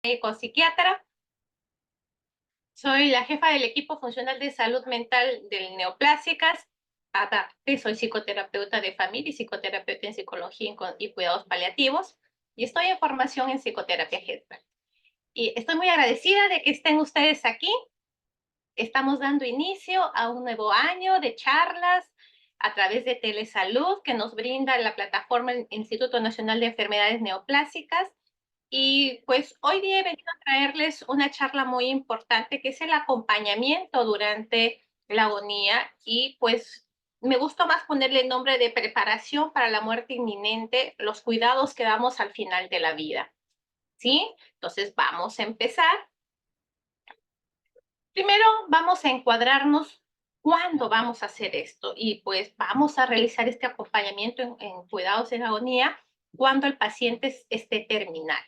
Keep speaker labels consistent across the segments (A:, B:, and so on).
A: Psiquiatra. Soy la jefa del equipo funcional de salud mental del Neoplásicas. Aparte, soy psicoterapeuta de familia y psicoterapeuta en psicología y cuidados paliativos. Y estoy en formación en psicoterapia gestal. Y estoy muy agradecida de que estén ustedes aquí. Estamos dando inicio a un nuevo año de charlas a través de telesalud que nos brinda la plataforma Instituto Nacional de Enfermedades Neoplásicas. Y pues hoy día he venido a traerles una charla muy importante que es el acompañamiento durante la agonía y pues me gustó más ponerle el nombre de preparación para la muerte inminente, los cuidados que damos al final de la vida. ¿Sí? Entonces vamos a empezar. Primero vamos a encuadrarnos cuándo vamos a hacer esto y pues vamos a realizar este acompañamiento en cuidados en agonía cuando el paciente esté terminal.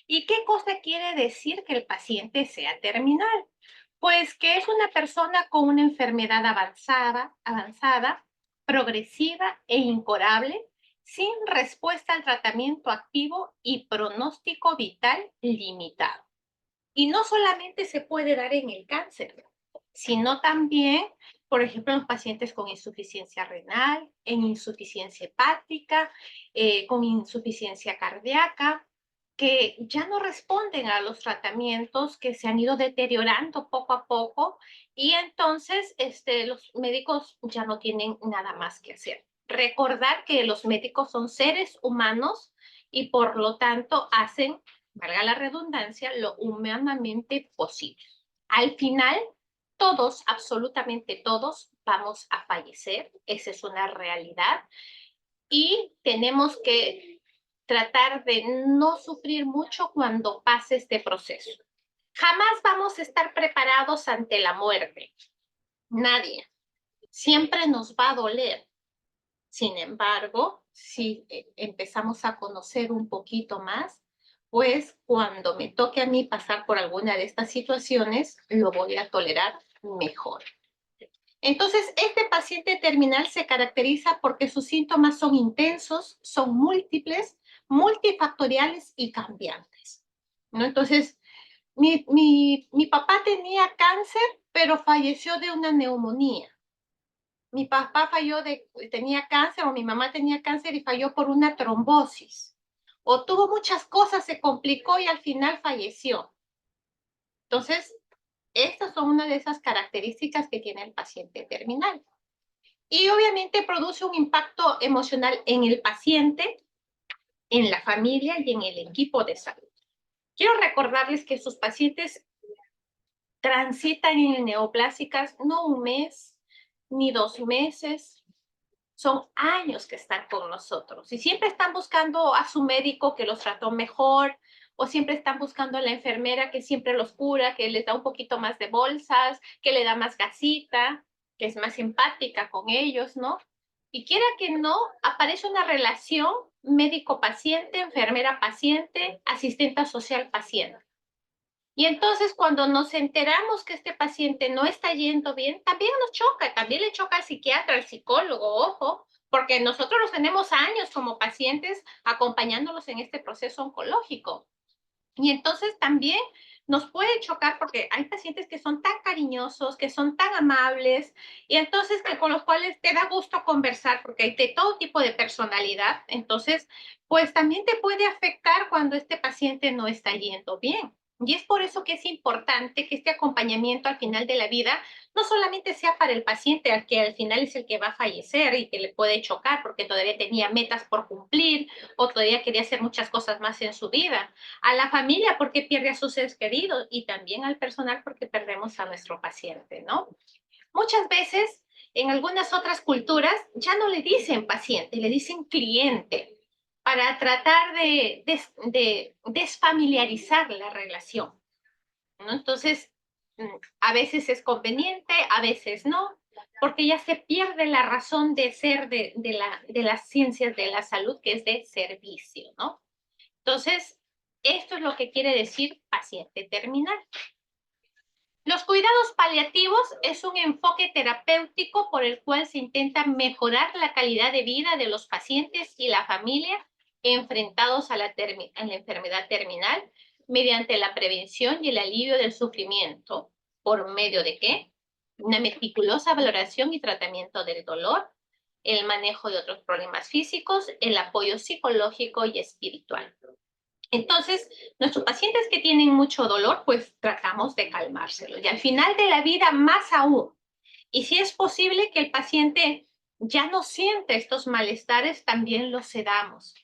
A: ¿Y qué cosa quiere decir que el paciente sea terminal? Pues que es una persona con una enfermedad avanzada, progresiva e incurable, sin respuesta al tratamiento activo y pronóstico vital limitado. Y no solamente se puede dar en el cáncer, sino también, por ejemplo, en los pacientes con insuficiencia renal, en insuficiencia hepática, con insuficiencia cardíaca, que ya no responden a los tratamientos, que se han ido deteriorando poco a poco y entonces los médicos ya no tienen nada más que hacer. Recordar que los médicos son seres humanos y por lo tanto hacen, valga la redundancia, lo humanamente posible. Al final, todos, absolutamente todos, vamos a fallecer, esa es una realidad y tenemos que tratar de no sufrir mucho cuando pase este proceso. Jamás vamos a estar preparados ante la muerte, nadie. Siempre nos va a doler. Sin embargo, si empezamos a conocer un poquito más, pues cuando me toque a mí pasar por alguna de estas situaciones, lo voy a tolerar mejor. Entonces, este paciente terminal se caracteriza porque sus síntomas son intensos, son múltiples, multifactoriales y cambiantes, ¿no? Entonces, mi papá tenía cáncer, pero falleció de una neumonía. Mi papá tenía cáncer o mi mamá tenía cáncer y falló por una trombosis. O tuvo muchas cosas, se complicó y al final falleció. Entonces, estas son una de esas características que tiene el paciente terminal. Y obviamente produce un impacto emocional en el paciente, en la familia y en el equipo de salud. Quiero recordarles que sus pacientes transitan en neoplásicas no un mes ni 2 meses, son años que están con nosotros y siempre están buscando a su médico que los trató mejor o siempre están buscando a la enfermera que siempre los cura, que les da un poquito más de bolsas, que le da más gasita, que es más empática con ellos, ¿no? Y quiera que no, aparece una relación médico-paciente, enfermera-paciente, asistente social-paciente. Y entonces cuando nos enteramos que este paciente no está yendo bien, también nos choca, también le choca al psiquiatra, al psicólogo, ojo, porque nosotros los tenemos años como pacientes acompañándolos en este proceso oncológico. Y entonces también nos puede chocar porque hay pacientes que son tan cariñosos, que son tan amables, y entonces que con los cuales te da gusto conversar, porque hay de todo tipo de personalidad. Entonces, pues también te puede afectar cuando este paciente no está yendo bien. Y es por eso que es importante que este acompañamiento al final de la vida no solamente sea para el paciente, al que al final es el que va a fallecer y que le puede chocar porque todavía tenía metas por cumplir o todavía quería hacer muchas cosas más en su vida, a la familia porque pierde a sus seres queridos y también al personal porque perdemos a nuestro paciente, ¿no? Muchas veces, en algunas otras culturas, ya no le dicen paciente, le dicen cliente para tratar de desfamiliarizar la relación, ¿no? Entonces, a veces es conveniente, a veces no, porque ya se pierde la razón de ser de las ciencias de la salud, que es de servicio, ¿no? Entonces, esto es lo que quiere decir paciente terminal. Los cuidados paliativos es un enfoque terapéutico por el cual se intenta mejorar la calidad de vida de los pacientes y la familia enfrentados a la enfermedad terminal mediante la prevención y el alivio del sufrimiento. ¿Por medio de qué? Una meticulosa valoración y tratamiento del dolor, el manejo de otros problemas físicos, el apoyo psicológico y espiritual. Entonces, nuestros pacientes que tienen mucho dolor, pues tratamos de calmárselo. Y al final de la vida, más aún. Y si es posible que el paciente ya no siente estos malestares, también los sedamos.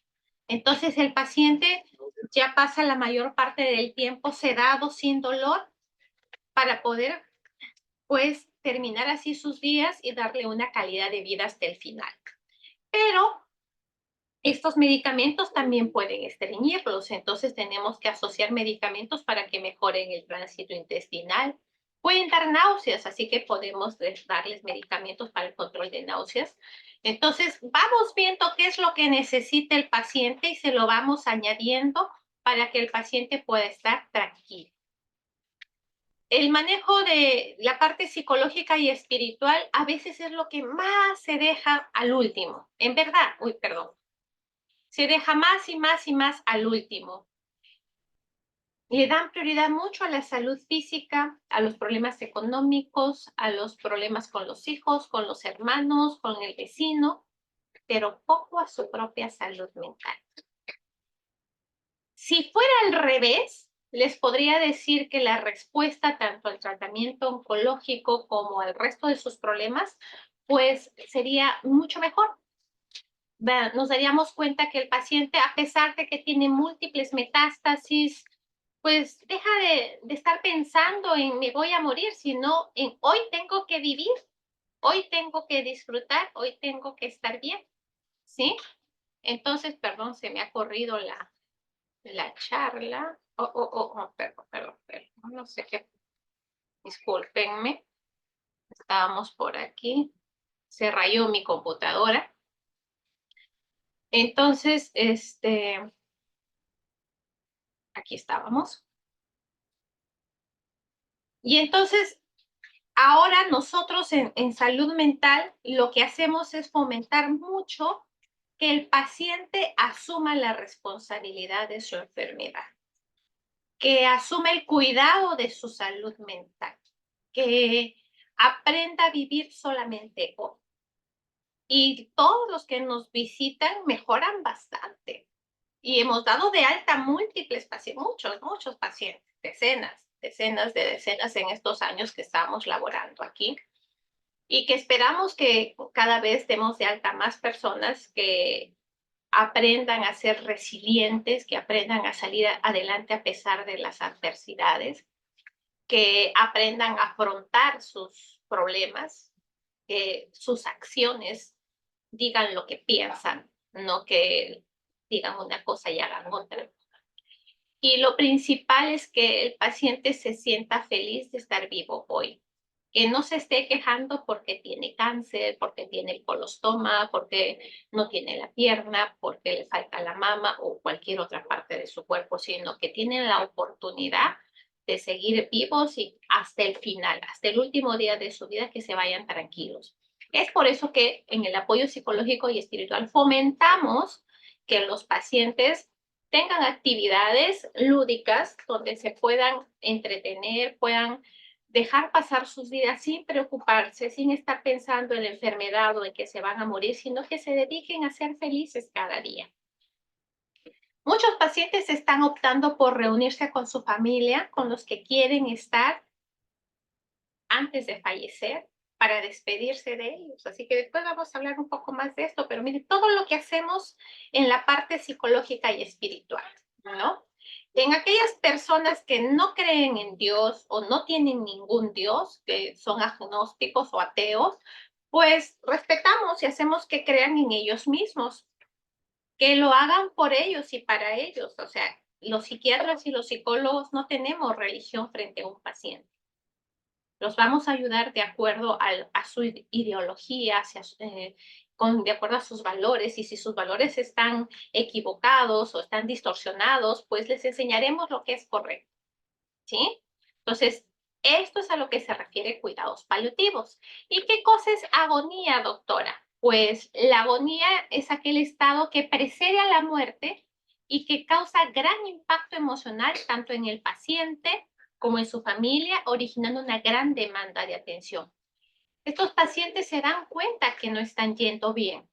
A: Entonces, el paciente ya pasa la mayor parte del tiempo sedado, sin dolor, para poder, pues, terminar así sus días y darle una calidad de vida hasta el final. Pero estos medicamentos también pueden estreñirlos, entonces tenemos que asociar medicamentos para que mejoren el tránsito intestinal. Pueden dar náuseas, así que podemos darles medicamentos para el control de náuseas. Entonces, vamos viendo qué es lo que necesita el paciente y se lo vamos añadiendo para que el paciente pueda estar tranquilo. El manejo de la parte psicológica y espiritual a veces es lo que más se deja al último. En verdad, se deja más y más y más al último. Le dan prioridad mucho a la salud física, a los problemas económicos, a los problemas con los hijos, con los hermanos, con el vecino, pero poco a su propia salud mental. Si fuera al revés, les podría decir que la respuesta tanto al tratamiento oncológico como al resto de sus problemas, pues sería mucho mejor. Nos daríamos cuenta que el paciente, a pesar de que tiene múltiples metástasis, pues deja de estar pensando en me voy a morir, sino en hoy tengo que vivir, hoy tengo que disfrutar, hoy tengo que estar bien, ¿sí? Entonces, perdón, se me ha corrido la charla. Perdón, no sé qué, discúlpenme, estábamos por aquí, se rayó mi computadora. Entonces, aquí estábamos. Y entonces, ahora nosotros en salud mental lo que hacemos es fomentar mucho que el paciente asuma la responsabilidad de su enfermedad, que asuma el cuidado de su salud mental, que aprenda a vivir solamente hoy. Y todos los que nos visitan mejoran bastante. Y hemos dado de alta múltiples pacientes, muchos pacientes, decenas de decenas en estos años que estamos laborando aquí. Y que esperamos que cada vez demos de alta más personas que aprendan a ser resilientes, que aprendan a salir adelante a pesar de las adversidades, que aprendan a afrontar sus problemas, que sus acciones digan lo que piensan, no que digan una cosa y hagan otra. Y lo principal es que el paciente se sienta feliz de estar vivo hoy, que no se esté quejando porque tiene cáncer, porque tiene el colostoma, porque no tiene la pierna, porque le falta la mama o cualquier otra parte de su cuerpo, sino que tienen la oportunidad de seguir vivos y hasta el final, hasta el último día de su vida, que se vayan tranquilos. Es por eso que en el apoyo psicológico y espiritual fomentamos que los pacientes tengan actividades lúdicas donde se puedan entretener, puedan dejar pasar sus vidas sin preocuparse, sin estar pensando en la enfermedad o en que se van a morir, sino que se dediquen a ser felices cada día. Muchos pacientes están optando por reunirse con su familia, con los que quieren estar antes de fallecer, para despedirse de ellos. Así que después vamos a hablar un poco más de esto, pero mire, todo lo que hacemos en la parte psicológica y espiritual, ¿no? En aquellas personas que no creen en Dios o no tienen ningún Dios, que son agnósticos o ateos, pues respetamos y hacemos que crean en ellos mismos, que lo hagan por ellos y para ellos. O sea, los psiquiatras y los psicólogos no tenemos religión frente a un paciente. Los vamos a ayudar de acuerdo a su ideología, de acuerdo a sus valores, y si sus valores están equivocados o están distorsionados, pues les enseñaremos lo que es correcto, ¿sí? Entonces, esto es a lo que se refiere cuidados paliativos. ¿Y qué cosa es agonía, doctora? Pues la agonía es aquel estado que precede a la muerte y que causa gran impacto emocional tanto en el paciente como en su familia, originando una gran demanda de atención. Estos pacientes se dan cuenta que no están yendo bien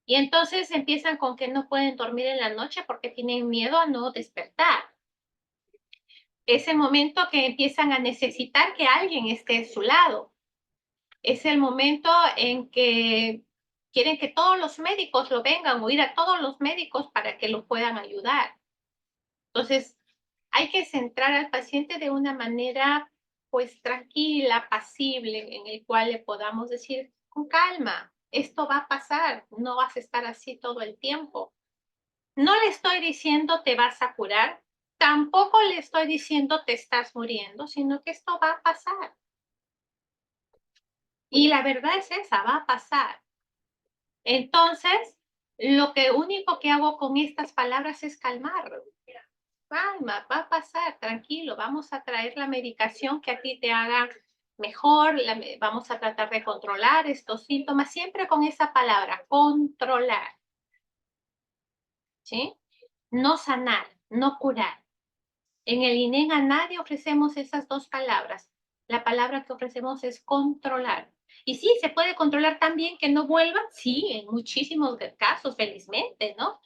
A: y entonces empiezan con que no pueden dormir en la noche porque tienen miedo a no despertar. Es el momento que empiezan a necesitar que alguien esté a su lado. Es el momento en que quieren que todos los médicos lo vengan o ir a todos los médicos para que lo puedan ayudar. Entonces, hay que centrar al paciente de una manera, pues, tranquila, pasible, en el cual le podamos decir, con calma, esto va a pasar, no vas a estar así todo el tiempo. No le estoy diciendo te vas a curar, tampoco le estoy diciendo te estás muriendo, sino que esto va a pasar. Y la verdad es esa, va a pasar. Entonces, lo que único que hago con estas palabras es calmarlo. Calma, va a pasar, tranquilo, vamos a traer la medicación que a ti te haga mejor, vamos a tratar de controlar estos síntomas, siempre con esa palabra, controlar, ¿sí? No sanar, no curar. En el INEN a nadie ofrecemos esas dos palabras. La palabra que ofrecemos es controlar. Y sí, se puede controlar también que no vuelvan, sí, en muchísimos casos, felizmente, ¿no?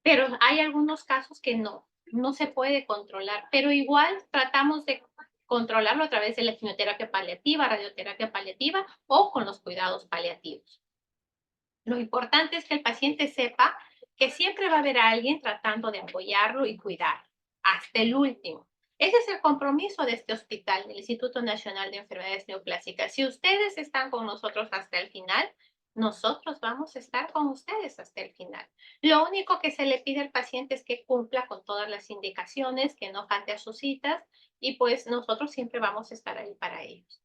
A: Pero hay algunos casos que no se puede controlar, pero igual tratamos de controlarlo a través de la quimioterapia paliativa, radioterapia paliativa o con los cuidados paliativos. Lo importante es que el paciente sepa que siempre va a haber alguien tratando de apoyarlo y cuidar hasta el último. Ese es el compromiso de este hospital, del Instituto Nacional de Enfermedades Neoplásicas. Si ustedes están con nosotros hasta el final, nosotros vamos a estar con ustedes hasta el final. Lo único que se le pide al paciente es que cumpla con todas las indicaciones, que no falte a sus citas y pues nosotros siempre vamos a estar ahí para ellos.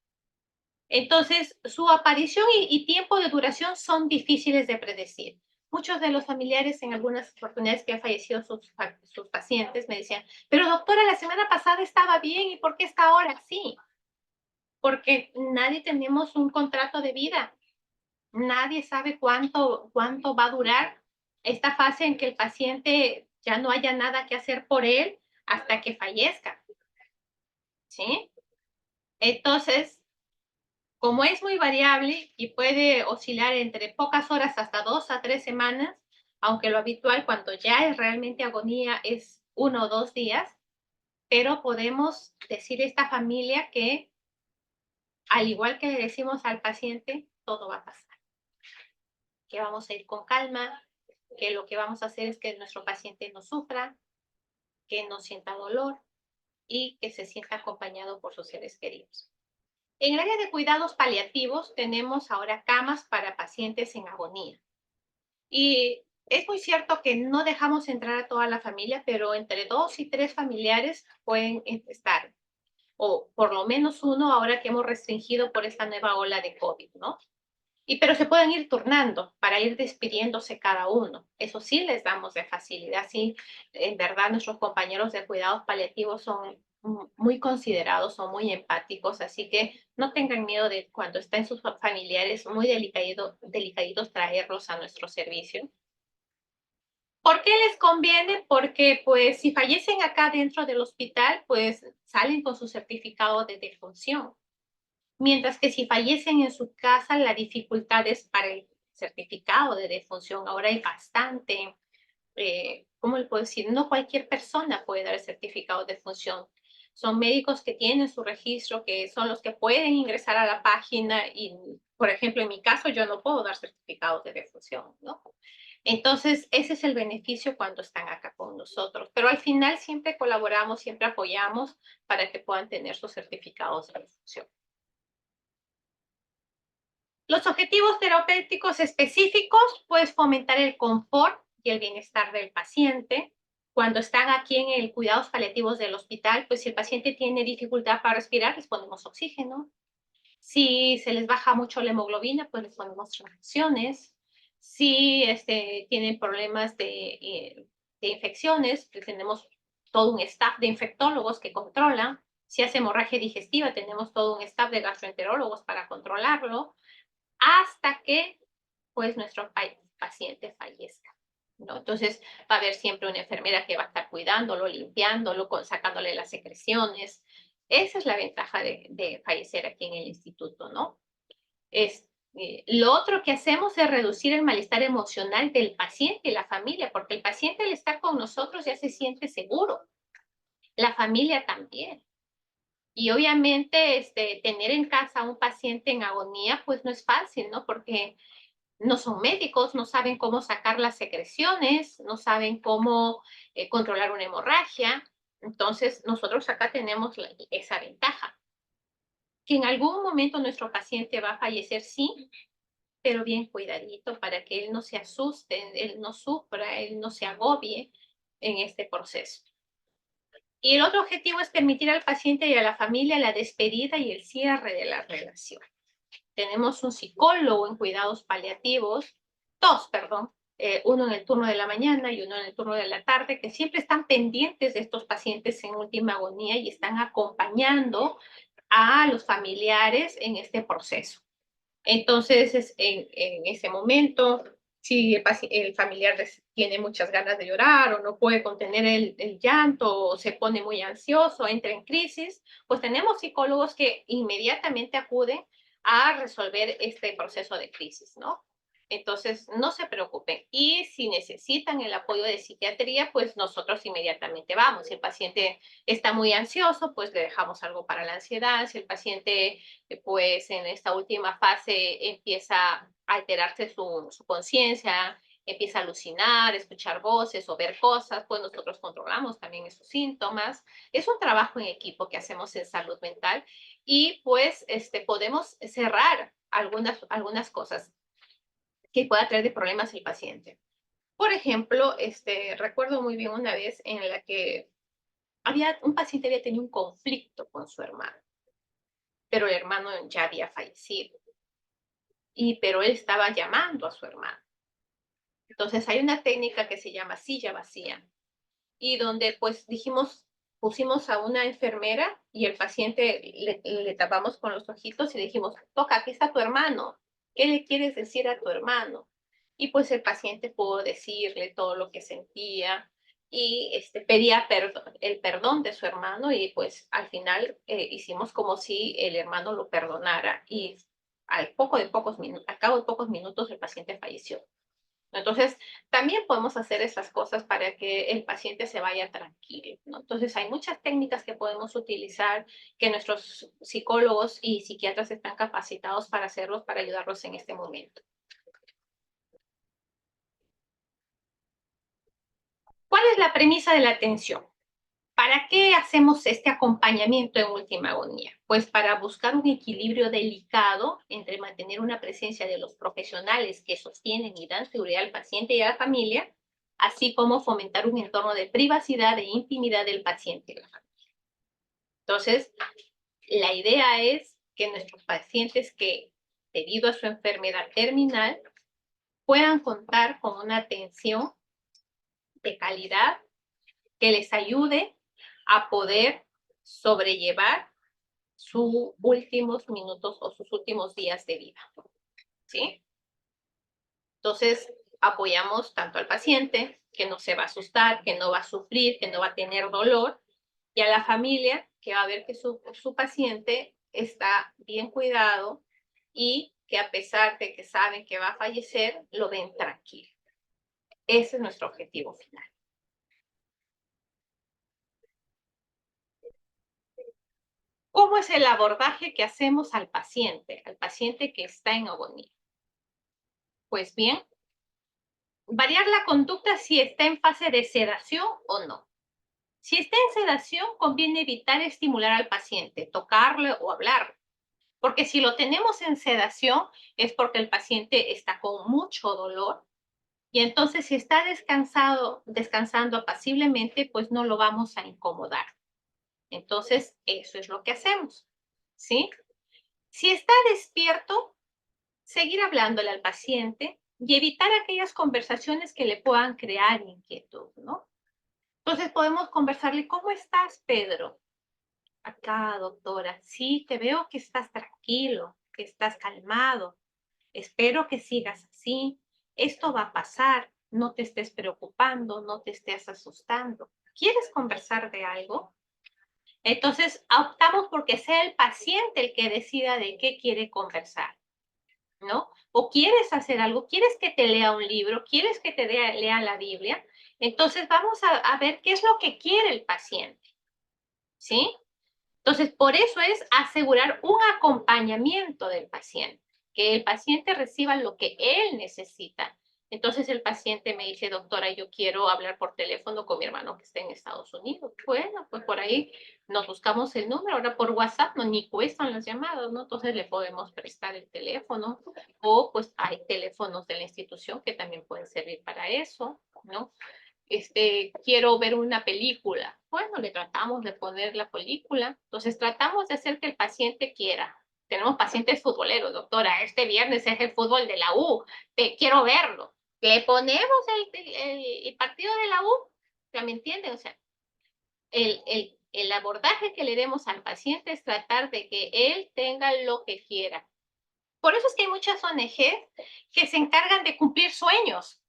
A: Entonces, su aparición y tiempo de duración son difíciles de predecir. Muchos de los familiares en algunas oportunidades que han fallecido sus pacientes me decían, pero doctora, la semana pasada estaba bien, ¿y por qué está ahora así? Porque nadie tenemos un contrato de vida. Nadie sabe cuánto va a durar esta fase en que el paciente ya no haya nada que hacer por él hasta que fallezca, ¿sí? Entonces, como es muy variable y puede oscilar entre pocas horas hasta 2 a 3 semanas, aunque lo habitual cuando ya es realmente agonía es 1 o 2 días, pero podemos decir a esta familia que, al igual que le decimos al paciente, todo va a pasar, que vamos a ir con calma, que lo que vamos a hacer es que nuestro paciente no sufra, que no sienta dolor y que se sienta acompañado por sus seres queridos. En el área de cuidados paliativos tenemos ahora camas para pacientes en agonía. Y es muy cierto que no dejamos entrar a toda la familia, pero entre 2 y 3 familiares pueden estar, o por lo menos uno ahora que hemos restringido por esta nueva ola de COVID, ¿no? Pero se pueden ir turnando para ir despidiéndose cada uno. Eso sí les damos de facilidad. Sí, en verdad nuestros compañeros de cuidados paliativos son muy considerados, son muy empáticos, así que no tengan miedo de cuando estén sus familiares muy delicaditos traerlos a nuestro servicio. ¿Por qué les conviene? Porque pues si fallecen acá dentro del hospital, pues salen con su certificado de defunción. Mientras que si fallecen en su casa, la dificultad es para el certificado de defunción. Ahora hay bastante, ¿cómo le puedo decir? No cualquier persona puede dar el certificado de defunción. Son médicos que tienen su registro, que son los que pueden ingresar a la página y, por ejemplo, en mi caso, yo no puedo dar certificados de defunción, ¿no? Entonces, ese es el beneficio cuando están acá con nosotros. Pero al final siempre colaboramos, siempre apoyamos para que puedan tener sus certificados de defunción. Los objetivos terapéuticos específicos, pues fomentar el confort y el bienestar del paciente. Cuando están aquí en el cuidados paliativos del hospital, pues si el paciente tiene dificultad para respirar, les ponemos oxígeno. Si se les baja mucho la hemoglobina, pues les ponemos transfusiones. Si tienen problemas de infecciones, pues tenemos todo un staff de infectólogos que controlan. Si hace hemorragia digestiva, tenemos todo un staff de gastroenterólogos para controlarlo hasta que pues nuestro paciente fallezca. ¿no? Entonces, va a haber siempre una enfermera que va a estar cuidándolo, limpiándolo, sacándole las secreciones. Esa es la ventaja de fallecer aquí en el instituto, ¿no? Lo otro que hacemos es reducir el malestar emocional del paciente y la familia, porque el paciente al estar con nosotros ya se siente seguro, la familia también. Y obviamente tener en casa a un paciente en agonía, pues no es fácil, ¿no? Porque no son médicos, no saben cómo sacar las secreciones, no saben cómo controlar una hemorragia. Entonces, nosotros acá tenemos esa ventaja, que en algún momento nuestro paciente va a fallecer, sí, pero bien cuidadito para que él no se asuste, él no sufra, él no se agobie en este proceso. Y el otro objetivo es permitir al paciente y a la familia la despedida y el cierre de la relación. Tenemos un psicólogo en cuidados paliativos, dos, perdón, uno en el turno de la mañana y uno en el turno de la tarde, que siempre están pendientes de estos pacientes en última agonía y están acompañando a los familiares en este proceso. Entonces, en ese momento, si el familiar tiene muchas ganas de llorar o no puede contener el llanto o se pone muy ansioso, entra en crisis, pues tenemos psicólogos que inmediatamente acuden a resolver este proceso de crisis, ¿no? Entonces, no se preocupen. Y si necesitan el apoyo de psiquiatría, pues nosotros inmediatamente vamos. Si el paciente está muy ansioso, pues le dejamos algo para la ansiedad. Si el paciente pues en esta última fase empieza a alterarse su conciencia, empieza a alucinar, escuchar voces o ver cosas, pues nosotros controlamos también esos síntomas. Es un trabajo en equipo que hacemos en salud mental y pues podemos cerrar algunas cosas que pueda traer de problemas el paciente. Por ejemplo, recuerdo muy bien una vez en la que un paciente había tenido un conflicto con su hermano, pero el hermano ya había fallecido. Pero él estaba llamando a su hermano. Entonces hay una técnica que se llama silla vacía y donde pues pusimos a una enfermera y el paciente le tapamos con los ojitos y le dijimos, toca, aquí está tu hermano, ¿qué le quieres decir a tu hermano? Y pues el paciente pudo decirle todo lo que sentía y pedía el perdón de su hermano y pues al final hicimos como si el hermano lo perdonara y al cabo de pocos minutos el paciente falleció. Entonces, también podemos hacer esas cosas para que el paciente se vaya tranquilo, ¿no? Entonces, hay muchas técnicas que podemos utilizar que nuestros psicólogos y psiquiatras están capacitados para hacerlos, para ayudarlos en este momento. ¿Cuál es la premisa de la atención? ¿Para qué hacemos este acompañamiento en última agonía? Pues para buscar un equilibrio delicado entre mantener una presencia de los profesionales que sostienen y dan seguridad al paciente y a la familia, así como fomentar un entorno de privacidad e intimidad del paciente y la familia. Entonces, la idea es que nuestros pacientes que, debido a su enfermedad terminal, puedan contar con una atención de calidad que les ayude a poder sobrellevar sus últimos minutos o sus últimos días de vida, ¿sí? Entonces, apoyamos tanto al paciente, que no se va a asustar, que no va a sufrir, que no va a tener dolor, y a la familia, que va a ver que su paciente está bien cuidado y que a pesar de que saben que va a fallecer, lo ven tranquilo. Ese es nuestro objetivo final. ¿Cómo es el abordaje que hacemos al paciente que está en agonía? Pues bien, variar la conducta si está en fase de sedación o no. Si está en sedación, conviene evitar estimular al paciente, tocarle o hablarle, porque si lo tenemos en sedación es porque el paciente está con mucho dolor y entonces si está descansando apaciblemente, pues no lo vamos a incomodar. Entonces, eso es lo que hacemos, ¿sí? Si está despierto, seguir hablándole al paciente y evitar aquellas conversaciones que le puedan crear inquietud, ¿no? Entonces podemos conversarle, ¿cómo estás, Pedro? Acá, doctora, sí, te veo que estás tranquilo, que estás calmado. Espero que sigas así. Esto va a pasar. no te estés preocupando, no te estés asustando. ¿Quieres conversar de algo? Entonces, optamos porque sea el paciente el que decida de qué quiere conversar, ¿no? O quieres hacer algo, quieres que te lea un libro, quieres que te lea la Biblia. Entonces, vamos a ver qué es lo que quiere el paciente, ¿sí? Entonces, por eso es asegurar un acompañamiento del paciente, que el paciente reciba lo que él necesita. Entonces el paciente me dice, doctora, yo quiero hablar por teléfono con mi hermano que está en Estados Unidos. Bueno, pues por ahí nos buscamos el número. Ahora por WhatsApp no ni cuestan las llamadas, ¿no? Entonces le podemos prestar el teléfono o pues hay teléfonos de la institución que también pueden servir para eso, ¿no? Quiero ver una película. Bueno, le tratamos de poner la película. Entonces, tratamos de hacer que el paciente quiera. Tenemos pacientes futboleros, doctora, este viernes es el fútbol de la U, te quiero verlo. Le ponemos el partido de la U, ¿ya me entienden? O sea, el abordaje que le demos al paciente es tratar de que él tenga lo que quiera. Por eso es que hay muchas ONG que se encargan de cumplir sueños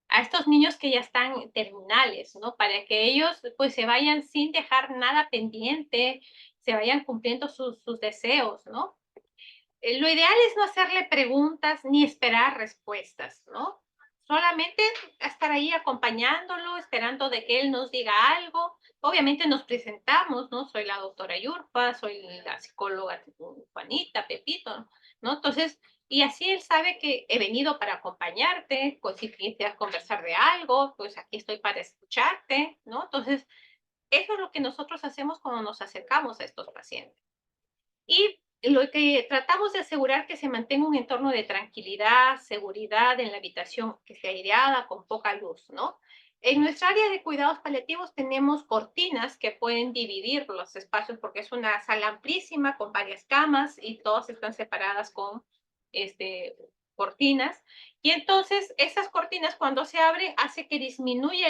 A: a estos niños que ya están terminales, ¿no? Para que ellos pues se vayan sin dejar nada pendiente, se vayan cumpliendo sus deseos, ¿no? Lo ideal es no hacerle preguntas ni esperar respuestas, ¿no? Solamente estar ahí acompañándolo, esperando de que él nos diga algo. Obviamente nos presentamos, ¿no? Soy la doctora Yurpa, soy la psicóloga Juanita, Pepito, ¿no? Entonces, y así él sabe que he venido para acompañarte, pues si quieres conversar de algo, pues aquí estoy para escucharte, ¿no? Entonces, eso es lo que nosotros hacemos cuando nos acercamos a estos pacientes. Y lo que tratamos de asegurar que se mantenga un entorno de tranquilidad, seguridad en la habitación que esté aireada, con poca luz, ¿no? En nuestra área de cuidados paliativos tenemos cortinas que pueden dividir los espacios porque es una sala amplísima con varias camas y todas están separadas con cortinas. Y entonces esas cortinas cuando se abren hace que disminuya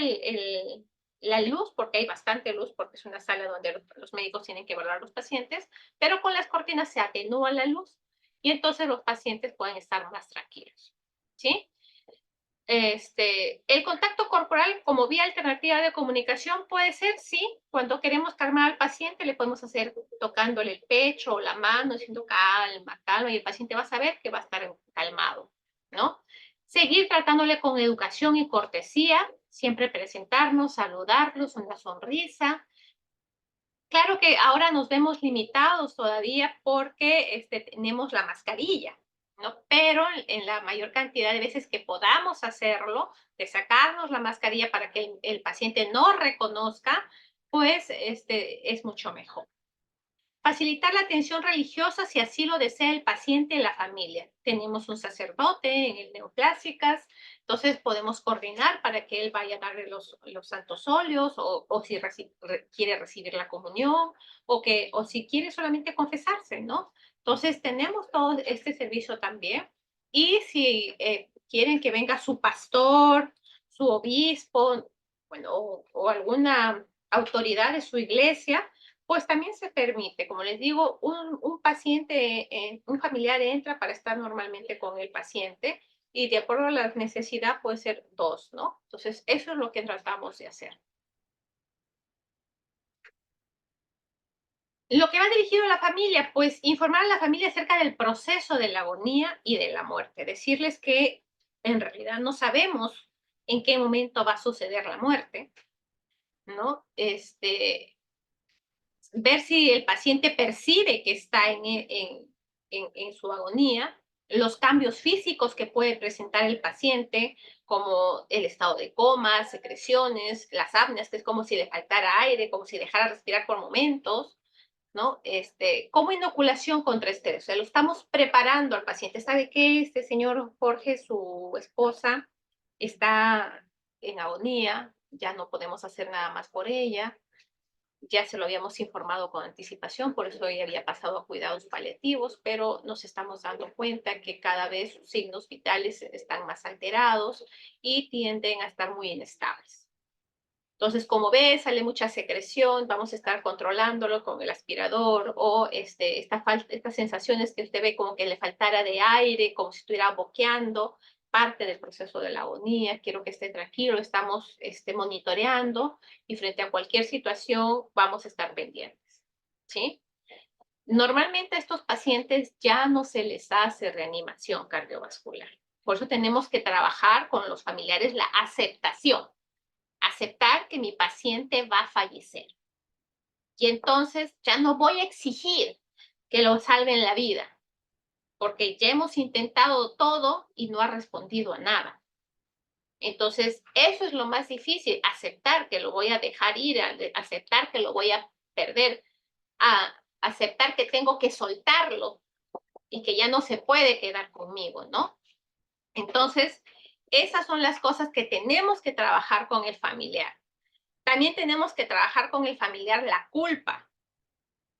A: la luz, porque hay bastante luz, porque es una sala donde los médicos tienen que evaluar a los pacientes, pero con las cortinas se atenúa la luz y entonces los pacientes pueden estar más tranquilos, ¿sí? El contacto corporal como vía alternativa de comunicación puede ser, sí, cuando queremos calmar al paciente le podemos hacer tocándole el pecho o la mano, diciendo calma, calma, y el paciente va a saber que va a estar calmado, ¿no? Seguir tratándole con educación y cortesía, siempre presentarnos, saludarlos, una sonrisa, claro que ahora nos vemos limitados todavía porque tenemos la mascarilla, ¿no? Pero en la mayor cantidad de veces que podamos hacerlo, de sacarnos la mascarilla para que el paciente no reconozca, pues es mucho mejor. Facilitar la atención religiosa si así lo desea el paciente y la familia. Tenemos un sacerdote en el Neoclásicas, entonces podemos coordinar para que él vaya a darle los santos óleos o si quiere recibir la comunión o si quiere solamente confesarse, ¿no? Entonces tenemos todo este servicio también. Y si quieren que venga su pastor, su obispo, bueno, o alguna autoridad de su iglesia, pues también se permite, como les digo, un paciente, un familiar entra para estar normalmente con el paciente y de acuerdo a la necesidad puede ser dos, ¿no? Entonces, eso es lo que tratamos de hacer. Lo que va dirigido a la familia, pues informar a la familia acerca del proceso de la agonía y de la muerte. Decirles que en realidad no sabemos en qué momento va a suceder la muerte, ¿no? Ver si el paciente percibe que está en su agonía, los cambios físicos que puede presentar el paciente, como el estado de coma, secreciones, las apneas, que es como si le faltara aire, como si dejara respirar por momentos, ¿no? Como inoculación contra estrés. O sea, lo estamos preparando al paciente. ¿Sabe qué? Este señor Jorge, su esposa, está en agonía, ya no podemos hacer nada más por ella, ya se lo habíamos informado con anticipación, por eso ella había pasado a cuidados paliativos, pero nos estamos dando cuenta que cada vez sus signos vitales están más alterados y tienden a estar muy inestables. Entonces, como ves, sale mucha secreción, vamos a estar controlándolo con el aspirador o estas sensaciones que usted ve como que le faltara de aire, como si estuviera boqueando, parte del proceso de la agonía, quiero que esté tranquilo, estamos monitoreando y frente a cualquier situación vamos a estar pendientes, ¿sí? Normalmente a estos pacientes ya no se les hace reanimación cardiovascular. Por eso tenemos que trabajar con los familiares la aceptación. Aceptar que mi paciente va a fallecer. Y entonces ya no voy a exigir que lo salven la vida, porque ya hemos intentado todo y no ha respondido a nada. Entonces, eso es lo más difícil, aceptar que lo voy a dejar ir, aceptar que lo voy a perder, aceptar que tengo que soltarlo y que ya no se puede quedar conmigo, ¿no? Entonces, esas son las cosas que tenemos que trabajar con el familiar. También tenemos que trabajar con el familiar la culpa,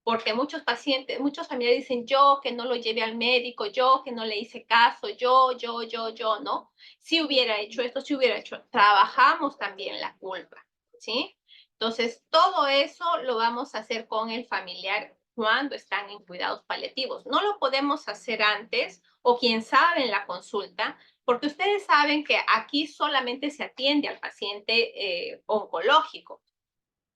A: porque muchos pacientes, muchos familiares dicen, yo que no lo llevé al médico, yo que no le hice caso, yo, ¿no? Si hubiera hecho esto, si hubiera hecho, trabajamos también la culpa, ¿sí? Entonces, todo eso lo vamos a hacer con el familiar cuando están en cuidados paliativos. No lo podemos hacer antes o quién sabe en la consulta, porque ustedes saben que aquí solamente se atiende al paciente oncológico.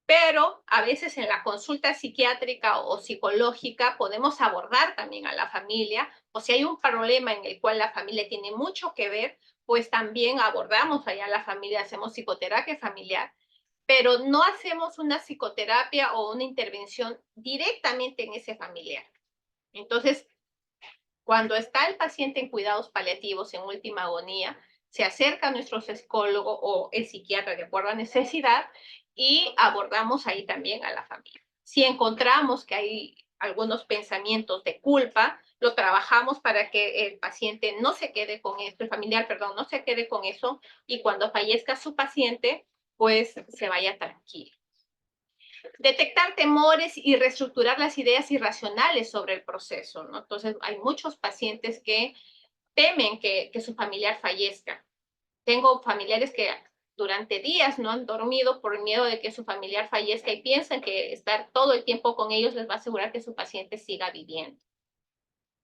A: Pero a veces en la consulta psiquiátrica o psicológica podemos abordar también a la familia, o si hay un problema en el cual la familia tiene mucho que ver, pues también abordamos allá a la familia, hacemos psicoterapia familiar, pero no hacemos una psicoterapia o una intervención directamente en ese familiar. Entonces, cuando está el paciente en cuidados paliativos en última agonía, se acerca a nuestro psicólogo o el psiquiatra de acuerdo a necesidad y abordamos ahí también a la familia. Si encontramos que hay algunos pensamientos de culpa, lo trabajamos para que el paciente no se quede con esto, el familiar, perdón, no se quede con eso y cuando fallezca su paciente, pues se vaya tranquilo. Detectar temores y reestructurar las ideas irracionales sobre el proceso, ¿no? Entonces, hay muchos pacientes que temen que su familiar fallezca. Tengo familiares que durante días no han dormido por miedo de que su familiar fallezca y piensan que estar todo el tiempo con ellos les va a asegurar que su paciente siga viviendo.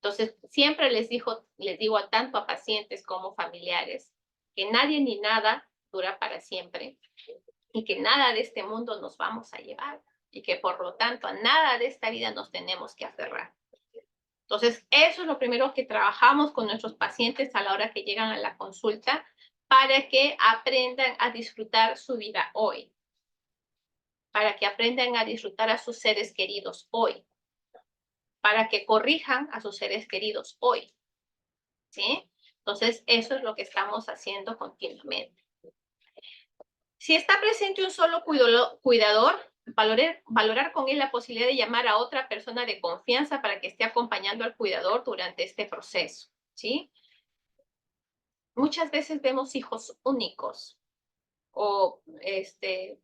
A: Entonces, siempre les digo a tanto a pacientes como familiares que nadie ni nada dura para siempre y que nada de este mundo nos vamos a llevar y que por lo tanto a nada de esta vida nos tenemos que aferrar. Entonces, eso es lo primero que trabajamos con nuestros pacientes a la hora que llegan a la consulta para que aprendan a disfrutar su vida hoy, para que aprendan a disfrutar a sus seres queridos hoy, para que corrijan a sus seres queridos hoy, ¿sí? Entonces, eso es lo que estamos haciendo continuamente. Si está presente un solo cuidador, valorar con él la posibilidad de llamar a otra persona de confianza para que esté acompañando al cuidador durante este proceso, ¿sí? Muchas veces vemos hijos únicos o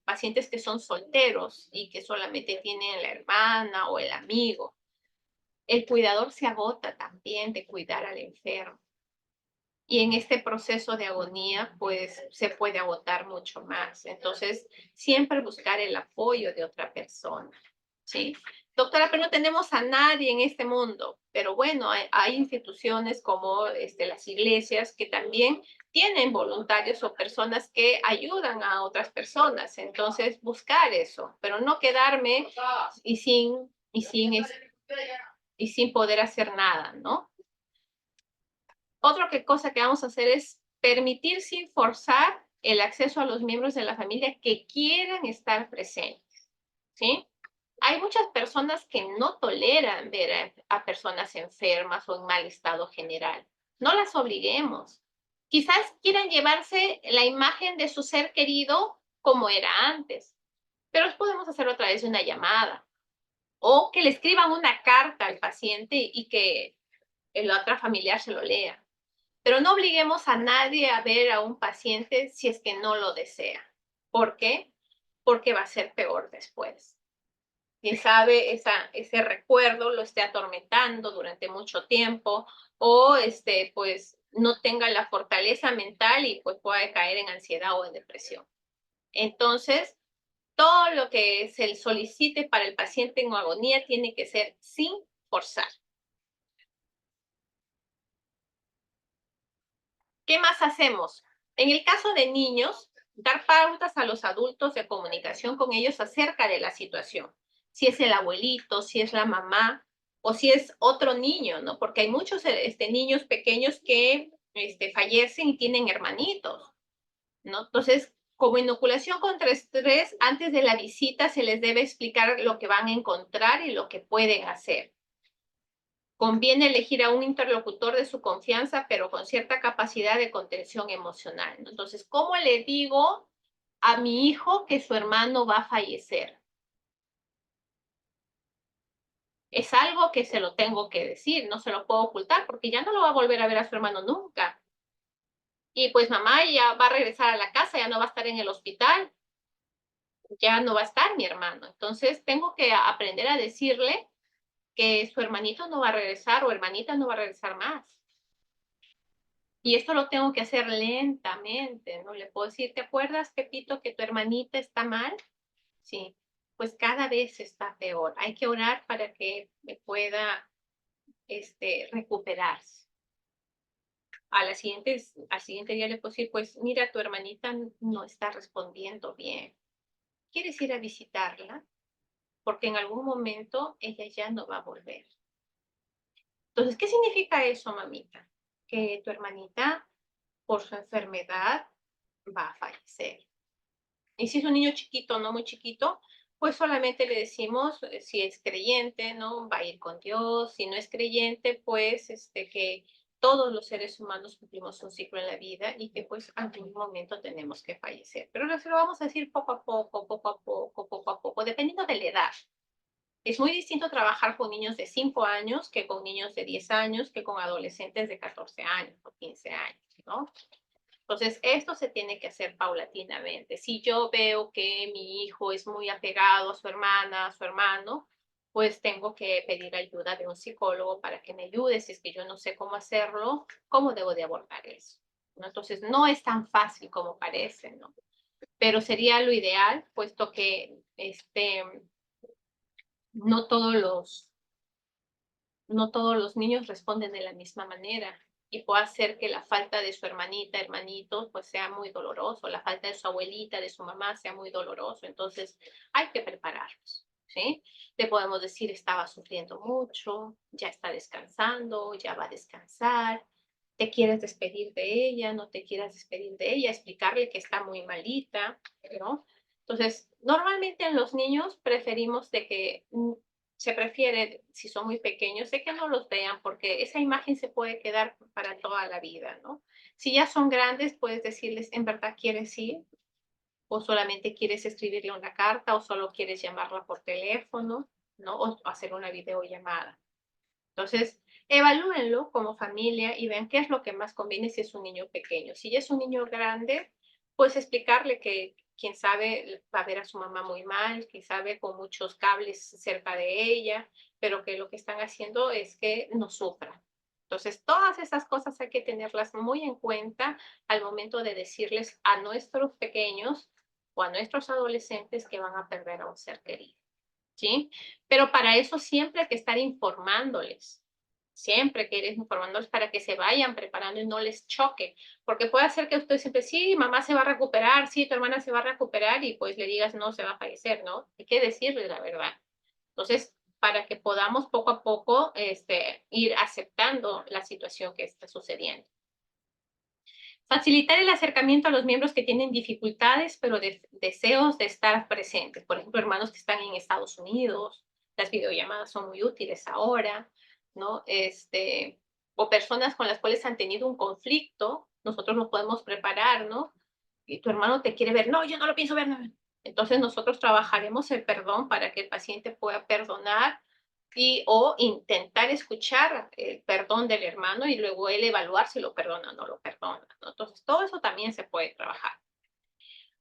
A: pacientes que son solteros y que solamente tienen la hermana o el amigo. El cuidador se agota también de cuidar al enfermo. Y en este proceso de agonía, pues se puede agotar mucho más. Entonces, siempre buscar el apoyo de otra persona, ¿sí? Doctora, pero no tenemos a nadie en este mundo. Pero bueno, hay instituciones como las iglesias que también tienen voluntarios o personas que ayudan a otras personas. Entonces, buscar eso, pero no quedarme y sin poder hacer nada, ¿no? Otra cosa que vamos a hacer es permitir sin forzar el acceso a los miembros de la familia que quieran estar presentes, ¿sí? Hay muchas personas que no toleran ver a personas enfermas o en mal estado general. No las obliguemos. Quizás quieran llevarse la imagen de su ser querido como era antes, pero podemos hacerlo a través de una llamada o que le escriban una carta al paciente y que el otro familiar se lo lea. Pero no obliguemos a nadie a ver a un paciente si es que no lo desea. ¿Por qué? Porque va a ser peor después. Quién sabe, ese recuerdo lo esté atormentando durante mucho tiempo o pues no tenga la fortaleza mental y pues pueda caer en ansiedad o en depresión. Entonces, todo lo que se solicite para el paciente en agonía tiene que ser sin forzar. ¿Qué ¿Qué más hacemos? En el caso de niños, dar pautas a los adultos de comunicación con ellos acerca de la situación. Si es el abuelito, si es la mamá o si es otro niño, ¿no? Porque hay muchos niños pequeños que fallecen y tienen hermanitos, ¿no? Entonces, como inoculación contra estrés, antes de la visita se les debe explicar lo que van a encontrar y lo que pueden hacer. Conviene elegir a un interlocutor de su confianza, pero con cierta capacidad de contención emocional, ¿no? Entonces, ¿cómo le digo a mi hijo que su hermano va a fallecer? Es algo que se lo tengo que decir, no se lo puedo ocultar, porque ya no lo va a volver a ver a su hermano nunca. Y pues mamá ya va a regresar a la casa, ya no va a estar en el hospital, ya no va a estar mi hermano. Entonces, tengo que aprender a decirle que su hermanito no va a regresar o hermanita no va a regresar más. Y esto lo tengo que hacer lentamente, ¿no? Le puedo decir, ¿te acuerdas, Pepito, que tu hermanita está mal? Sí, pues cada vez está peor. Hay que orar para que pueda recuperarse. Al siguiente día le puedo decir, pues mira, tu hermanita no está respondiendo bien. ¿Quieres ir a visitarla? Porque en algún momento ella ya no va a volver. Entonces, ¿qué significa eso, mamita? Que tu hermanita, por su enfermedad, va a fallecer. Y si es un niño chiquito, no muy chiquito, pues solamente le decimos si es creyente, ¿no? Va a ir con Dios. Si no es creyente, pues que todos los seres humanos cumplimos un ciclo en la vida y que pues en algún momento tenemos que fallecer. Pero se lo vamos a decir poco a poco, poco a poco, poco a poco, dependiendo de la edad. Es muy distinto trabajar con niños de 5 años que con niños de 10 años, que con adolescentes de 14 años o 15 años, ¿no? Entonces, esto se tiene que hacer paulatinamente. Si yo veo que mi hijo es muy apegado a su hermana, a su hermano, pues tengo que pedir ayuda de un psicólogo para que me ayude. Si es que yo no sé cómo hacerlo, cómo debo de abordar eso, ¿no? Entonces, no es tan fácil como parece, ¿no? Pero sería lo ideal, puesto que no todos los no todos los niños responden de la misma manera y puede hacer que la falta de su hermanita, hermanito, pues sea muy doloroso, la falta de su abuelita, de su mamá sea muy doloroso. Entonces, hay que prepararnos, ¿sí? Le podemos decir, estaba sufriendo mucho, ya está descansando, ya va a descansar, te quieres despedir de ella, no te quieras despedir de ella, explicarle que está muy malita, ¿no? Entonces, normalmente en los niños preferimos de que se prefiere, si son muy pequeños, de que no los vean, porque esa imagen se puede quedar para toda la vida, ¿no? Si ya son grandes, puedes decirles, ¿en verdad quieres ir? ¿O solamente quieres escribirle una carta? ¿O solo quieres llamarla por teléfono? ¿No? O hacer una videollamada. Entonces, evalúenlo como familia y vean qué es lo que más conviene si es un niño pequeño. Si ya es un niño grande, pues explicarle que quién sabe va a ver a su mamá muy mal, quién sabe con muchos cables cerca de ella, pero que lo que están haciendo es que no sufra. Entonces, todas esas cosas hay que tenerlas muy en cuenta al momento de decirles a nuestros pequeños o a nuestros adolescentes que van a perder a un ser querido. ¿Sí? Pero para eso siempre hay que estar informándoles. Siempre que eres informándoles para que se vayan preparando y no les choque. Porque puede ser que usted siempre, sí, mamá se va a recuperar, sí, tu hermana se va a recuperar y pues le digas, no, se va a fallecer, ¿no? Hay que decirle la verdad. Entonces, para que podamos poco a poco ir aceptando la situación que está sucediendo. Facilitar el acercamiento a los miembros que tienen dificultades, pero deseos de estar presentes. Por ejemplo, hermanos que están en Estados Unidos, las videollamadas son muy útiles ahora, ¿no? O personas con las cuales han tenido un conflicto, nosotros nos podemos preparar, ¿no? Y tu hermano te quiere ver, no, yo no lo pienso ver. No. Entonces nosotros trabajaremos el perdón para que el paciente pueda perdonar o intentar escuchar el perdón del hermano y luego él evaluar si lo perdona o no lo perdona, ¿no? Entonces, todo eso también se puede trabajar.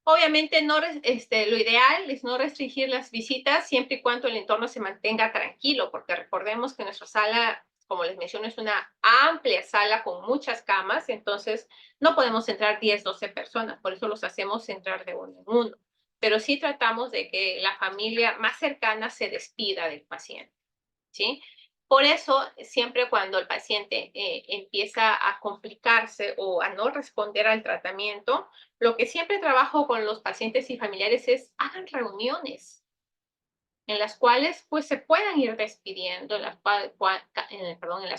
A: Obviamente, lo ideal es no restringir las visitas siempre y cuando el entorno se mantenga tranquilo, porque recordemos que nuestra sala, como les menciono, es una amplia sala con muchas camas, entonces no podemos entrar 10, 12 personas, por eso los hacemos entrar de uno en uno. Pero sí tratamos de que la familia más cercana se despida del paciente, ¿sí? Por eso, siempre cuando el paciente empieza a complicarse o a no responder al tratamiento, lo que siempre trabajo con los pacientes y familiares es hagan reuniones en las cuales pues se puedan ir despidiendo, en las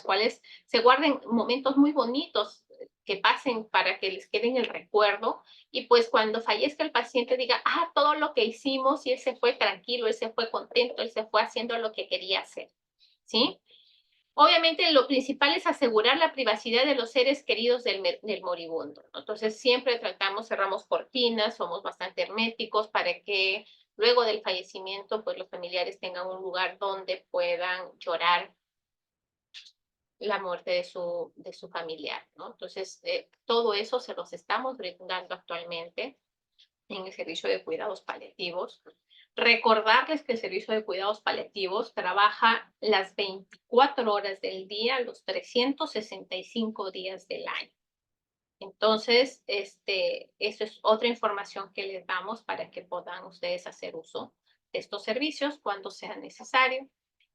A: cuales se guarden momentos muy bonitos que pasen para que les quede en el recuerdo y pues cuando fallezca el paciente diga, ah, todo lo que hicimos y él se fue tranquilo, él se fue contento, él se fue haciendo lo que quería hacer, ¿sí? Obviamente, lo principal es asegurar la privacidad de los seres queridos del moribundo, ¿no? Entonces, siempre tratamos, cerramos cortinas, somos bastante herméticos para que luego del fallecimiento, pues los familiares tengan un lugar donde puedan llorar la muerte de su familiar, ¿no? Entonces, todo eso se los estamos brindando actualmente en el servicio de cuidados paliativos. Recordarles que el servicio de cuidados paliativos trabaja las 24 horas del día, los 365 días del año. Entonces, eso es otra información que les damos para que puedan ustedes hacer uso de estos servicios cuando sea necesario.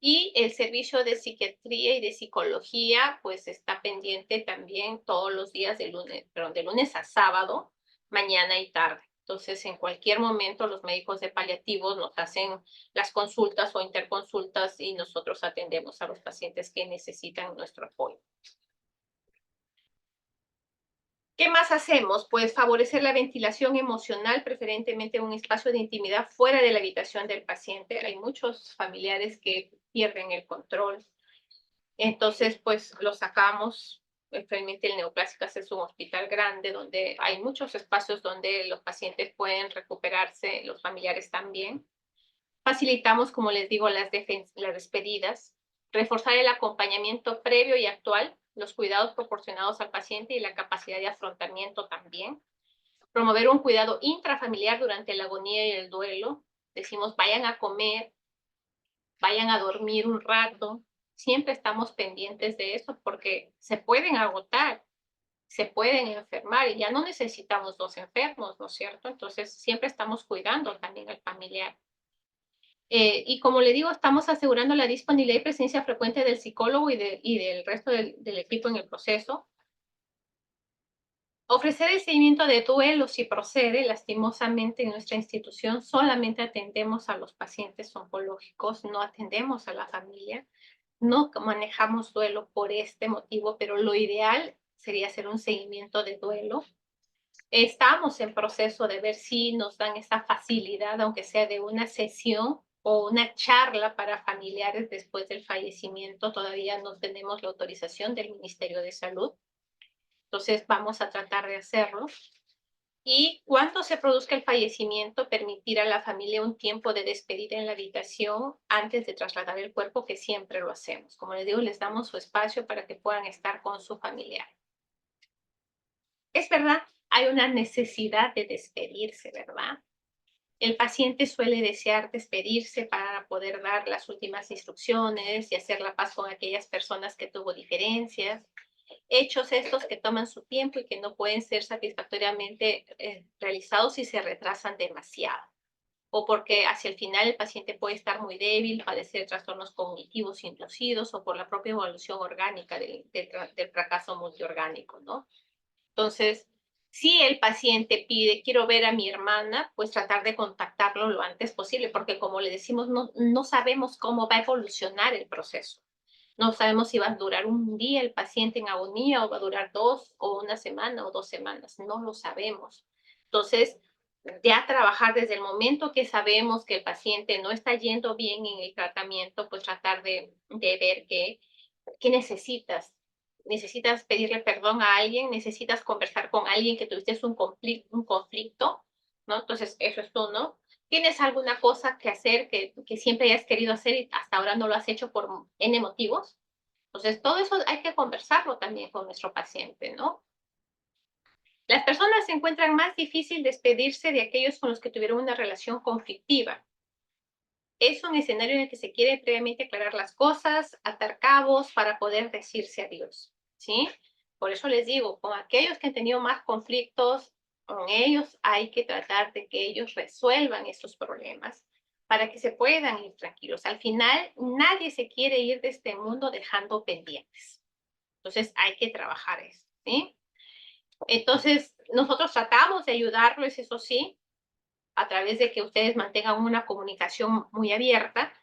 A: Y el servicio de psiquiatría y de psicología, pues está pendiente también todos los días de lunes a sábado, mañana y tarde. Entonces, en cualquier momento, los médicos de paliativos nos hacen las consultas o interconsultas y nosotros atendemos a los pacientes que necesitan nuestro apoyo. ¿Qué más hacemos? Pues favorecer la ventilación emocional, preferentemente en un espacio de intimidad fuera de la habitación del paciente. Hay muchos familiares que pierden el control. Entonces, pues lo sacamos. Actualmente el Neoclásicas es un hospital grande donde hay muchos espacios donde los pacientes pueden recuperarse, los familiares también. Facilitamos, como les digo, las despedidas, reforzar el acompañamiento previo y actual, los cuidados proporcionados al paciente y la capacidad de afrontamiento también. Promover un cuidado intrafamiliar durante la agonía y el duelo. Decimos, vayan a comer, vayan a dormir un rato. Siempre estamos pendientes de eso porque se pueden agotar, se pueden enfermar y ya no necesitamos dos enfermos, ¿no es cierto? Entonces, siempre estamos cuidando también al familiar. Y como le digo, estamos asegurando la disponibilidad y presencia frecuente del psicólogo y del resto del equipo en el proceso. Ofrecer el seguimiento de duelo si procede. Lastimosamente, en nuestra institución solamente atendemos a los pacientes oncológicos, no atendemos a la familia, no manejamos duelo por este motivo, pero lo ideal sería hacer un seguimiento de duelo. Estamos en proceso de ver si nos dan esa facilidad, aunque sea de una sesión o una charla para familiares después del fallecimiento. Todavía no tenemos la autorización del Ministerio de Salud. Entonces vamos a tratar de hacerlo. Y cuando se produzca el fallecimiento, permitir a la familia un tiempo de despedida en la habitación antes de trasladar el cuerpo, que siempre lo hacemos. Como les digo, les damos su espacio para que puedan estar con su familiar. Es verdad, hay una necesidad de despedirse, ¿verdad? El paciente suele desear despedirse para poder dar las últimas instrucciones y hacer la paz con aquellas personas que tuvo diferencias. Hechos estos que toman su tiempo y que no pueden ser satisfactoriamente realizados si se retrasan demasiado. O porque hacia el final el paciente puede estar muy débil, padecer trastornos cognitivos inducidos o por la propia evolución orgánica del fracaso multiorgánico, ¿no? Entonces, si el paciente pide, quiero ver a mi hermana, pues tratar de contactarlo lo antes posible, porque como le decimos, no sabemos cómo va a evolucionar el proceso. No sabemos si va a durar un día el paciente en agonía o va a durar 2 o una semana o 2 semanas. No lo sabemos. Entonces, ya trabajar desde el momento que sabemos que el paciente no está yendo bien en el tratamiento, pues tratar de ver qué necesitas. Necesitas pedirle perdón a alguien, necesitas conversar con alguien que tuviste un conflicto, ¿no? Entonces, eso es tú, ¿no? ¿Tienes alguna cosa que hacer que siempre hayas querido hacer y hasta ahora no lo has hecho por N motivos? Entonces, todo eso hay que conversarlo también con nuestro paciente, ¿no? Las personas se encuentran más difícil despedirse de aquellos con los que tuvieron una relación conflictiva. Es un escenario en el que se quiere previamente aclarar las cosas, atar cabos para poder decirse adiós, ¿sí? Por eso les digo, con aquellos que han tenido más conflictos, con ellos hay que tratar de que ellos resuelvan estos problemas para que se puedan ir tranquilos. Al final, nadie se quiere ir de este mundo dejando pendientes. Entonces, hay que trabajar eso, ¿sí? Entonces, nosotros tratamos de ayudarles, eso sí, a través de que ustedes mantengan una comunicación muy abierta.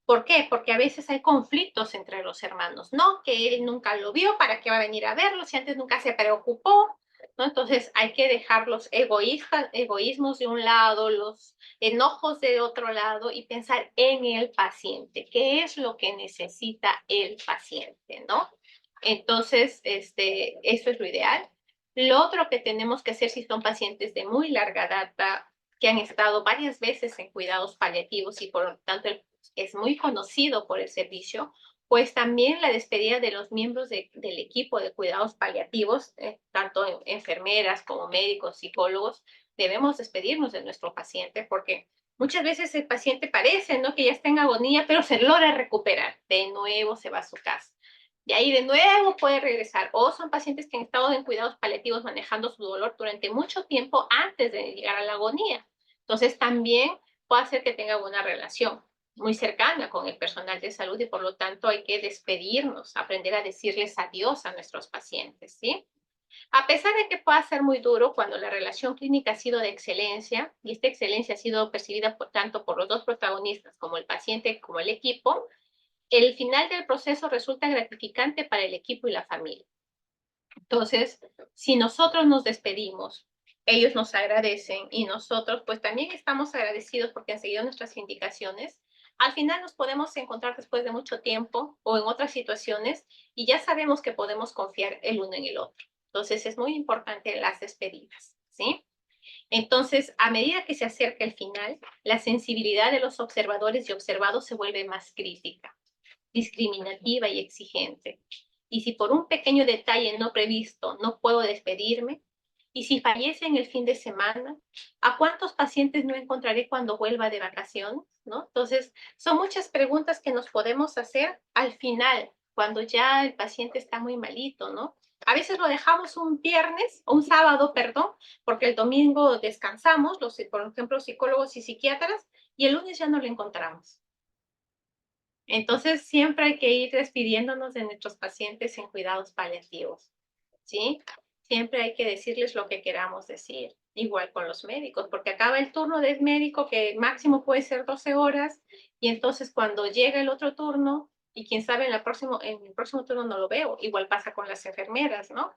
A: ¿Por qué? Porque a veces hay conflictos entre los hermanos, ¿no? Que él nunca lo vio, ¿para qué va a venir a verlo? Si antes nunca se preocupó, ¿no? Entonces hay que dejar los egoísmos de un lado, los enojos de otro lado y pensar en el paciente. ¿Qué es lo que necesita el paciente, no? Entonces, eso es lo ideal. Lo otro que tenemos que hacer si son pacientes de muy larga data, que han estado varias veces en cuidados paliativos y por lo tanto es muy conocido por el servicio, pues también la despedida de los miembros del equipo de cuidados paliativos, tanto enfermeras como médicos, psicólogos, debemos despedirnos de nuestro paciente porque muchas veces el paciente parece, ¿no?, que ya está en agonía, pero se logra recuperar. De nuevo se va a su casa. Y ahí de nuevo puede regresar. O son pacientes que han estado en cuidados paliativos manejando su dolor durante mucho tiempo antes de llegar a la agonía. Entonces también puede hacer que tenga una relación muy cercana con el personal de salud y por lo tanto hay que despedirnos, aprender a decirles adiós a nuestros pacientes, ¿sí? A pesar de que pueda ser muy duro cuando la relación clínica ha sido de excelencia y esta excelencia ha sido percibida tanto por los dos protagonistas como el paciente como el equipo, el final del proceso resulta gratificante para el equipo y la familia. Entonces, si nosotros nos despedimos, ellos nos agradecen y nosotros pues también estamos agradecidos porque han seguido nuestras indicaciones, al final nos podemos encontrar después de mucho tiempo o en otras situaciones y ya sabemos que podemos confiar el uno en el otro. Entonces, es muy importante las despedidas, ¿sí? Entonces, a medida que se acerca el final, la sensibilidad de los observadores y observados se vuelve más crítica, discriminativa y exigente. Y si por un pequeño detalle no previsto no puedo despedirme, y si fallece en el fin de semana, ¿a cuántos pacientes no encontraré cuando vuelva de vacaciones? ¿No? Entonces, son muchas preguntas que nos podemos hacer al final, cuando ya el paciente está muy malito, ¿no? A veces lo dejamos un viernes, o un sábado, perdón, porque el domingo descansamos, por ejemplo, psicólogos y psiquiatras, y el lunes ya no lo encontramos. Entonces, siempre hay que ir despidiéndonos de nuestros pacientes en cuidados paliativos, ¿sí? Siempre hay que decirles lo que queramos decir. Igual con los médicos, porque acaba el turno del médico que máximo puede ser 12 horas y entonces cuando llega el otro turno y quién sabe en el próximo turno no lo veo, igual pasa con las enfermeras, ¿no?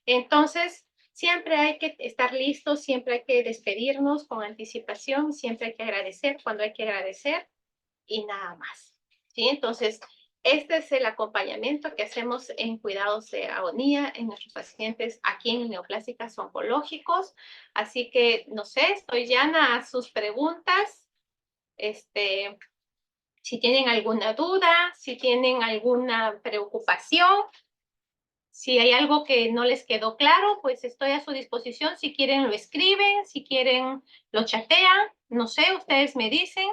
A: Entonces, siempre hay que estar listos, siempre hay que despedirnos con anticipación, siempre hay que agradecer cuando hay que agradecer y nada más, ¿sí? Entonces, este es el acompañamiento que hacemos en cuidados de agonía en nuestros pacientes aquí en neoplásicas oncológicos. Así que, no sé, estoy llana a sus preguntas. Si tienen alguna duda, si tienen alguna preocupación, si hay algo que no les quedó claro, pues estoy a su disposición. Si quieren, lo escriben, si quieren, lo chatean. No sé, ustedes me dicen.